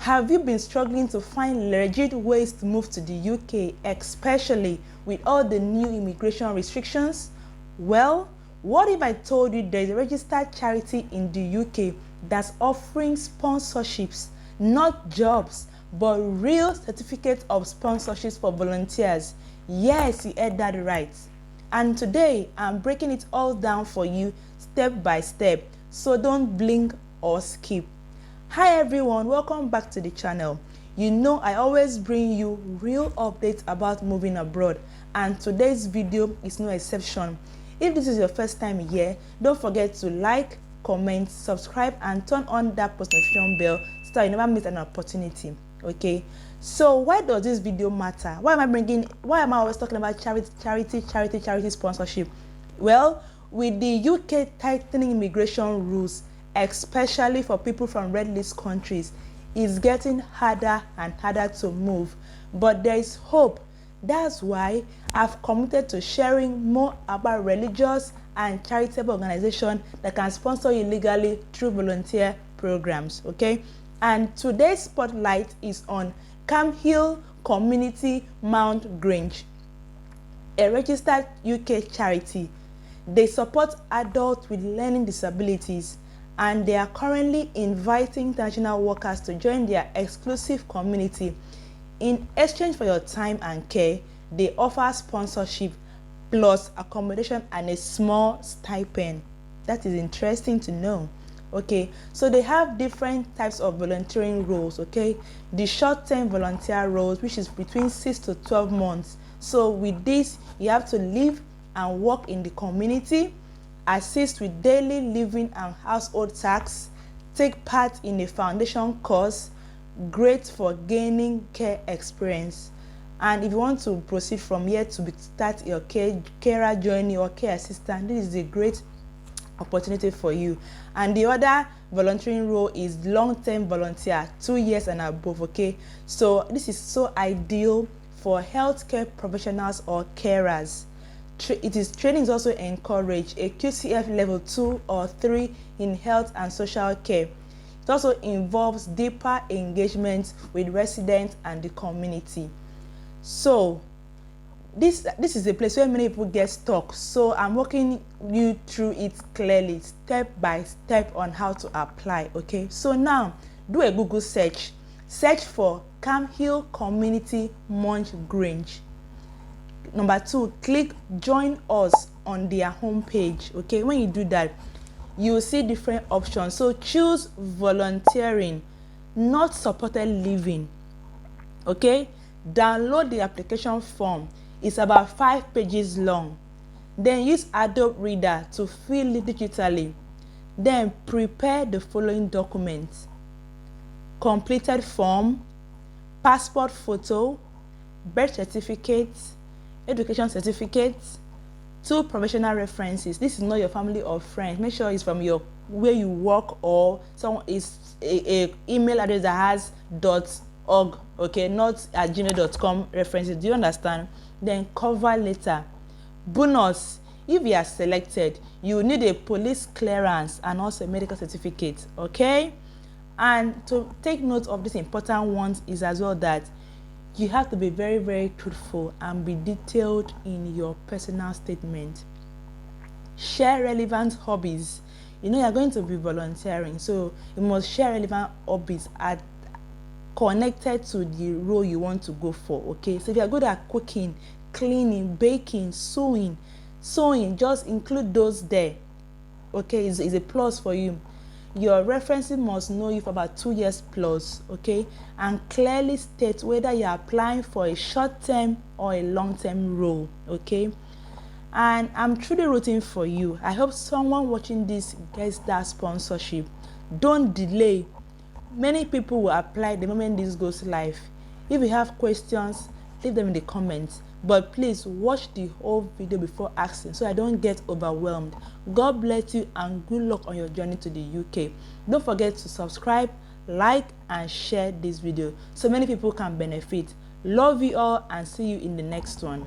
Have you been struggling to find legit ways to move to the UK, especially with all the new immigration restrictions? Well, what if I told you there is a registered charity in the UK that's offering sponsorships, not jobs, but real certificates of sponsorships for volunteers? Yes, you heard that right. And today, I'm breaking it all down for you step by step, so don't blink or skip. Hi everyone, welcome back to the channel. You know I always bring you real updates about moving abroad, and today's video is no exception. If this is your first time here, don't forget to like, comment, subscribe, and turn on that post notification bell so that you never miss an opportunity. Okay, so why does this video matter? Why am I always talking about charity sponsorship? Well, with the UK tightening immigration rules, especially for people from red list countries, it's getting harder and harder to move, but there is hope. That's why I've committed to sharing more about religious and charitable organizations that can sponsor you legally through volunteer programs. Okay, and today's spotlight is on Hill Community Mourne Grange, a registered UK charity. They support adults with learning disabilities, and they are currently inviting international workers to join their exclusive community. In exchange for your time and care, they offer sponsorship plus accommodation and a small stipend. That is interesting to know. Okay, so they have different types of volunteering roles. Okay, the short-term volunteer roles, which is between 6 to 12 months. So with this, you have to live and work in the community, assist with daily living and household tasks, take part in a foundation course, great for gaining care experience. And if you want to proceed from here to start your carer journey or care assistant, this is a great opportunity for you. And the other volunteering role is long-term volunteer, 2 years and above. Okay, so this is so ideal for healthcare professionals or carers. Training is also encouraged, a QCF level 2 or 3 in health and social care. It also involves deeper engagement with residents and the community. So this is a place where many people get stuck. So I'm walking you through it clearly, step by step, on how to apply. Okay, so now do a Google search. Search for Hill Community Mourne Grange. Number 2, click join us on their homepage. Okay, when you do that, you will see different options. So choose volunteering, not supported living. Okay, download the application form. It's about 5 pages long. Then use Adobe Reader to fill it digitally. Then prepare the following documents: completed form, passport photo, birth certificate, education certificate, 2 professional references. This is not your family or friends. Make sure it's from your where you work, or someone is a email address that has .org. Okay, not at gmail.com references. Do you understand? Then cover letter. Bonus: if you are selected, you need a police clearance and also a medical certificate. Okay, and to take note of these important ones is as well that you have to be very, very truthful and be detailed in your personal statement. Share relevant hobbies. You know you're going to be volunteering, so you must share relevant hobbies connected to the role you want to go for. Okay, so if you're good at cooking, cleaning, baking, sewing, just include those there. Okay, it's a plus for you. Your references must know you for about 2 years plus. Okay, and clearly state whether you're applying for a short-term or a long-term role. Okay, and I'm truly rooting for you. I hope someone watching this gets that sponsorship. Don't delay. Many people will apply the moment this goes live. If you have questions, leave them in the comments, but please watch the whole video before asking so I don't get overwhelmed. God bless you and good luck on your journey to the UK. Don't forget to subscribe, like, and share this video so many people can benefit. Love you all and see you in the next one.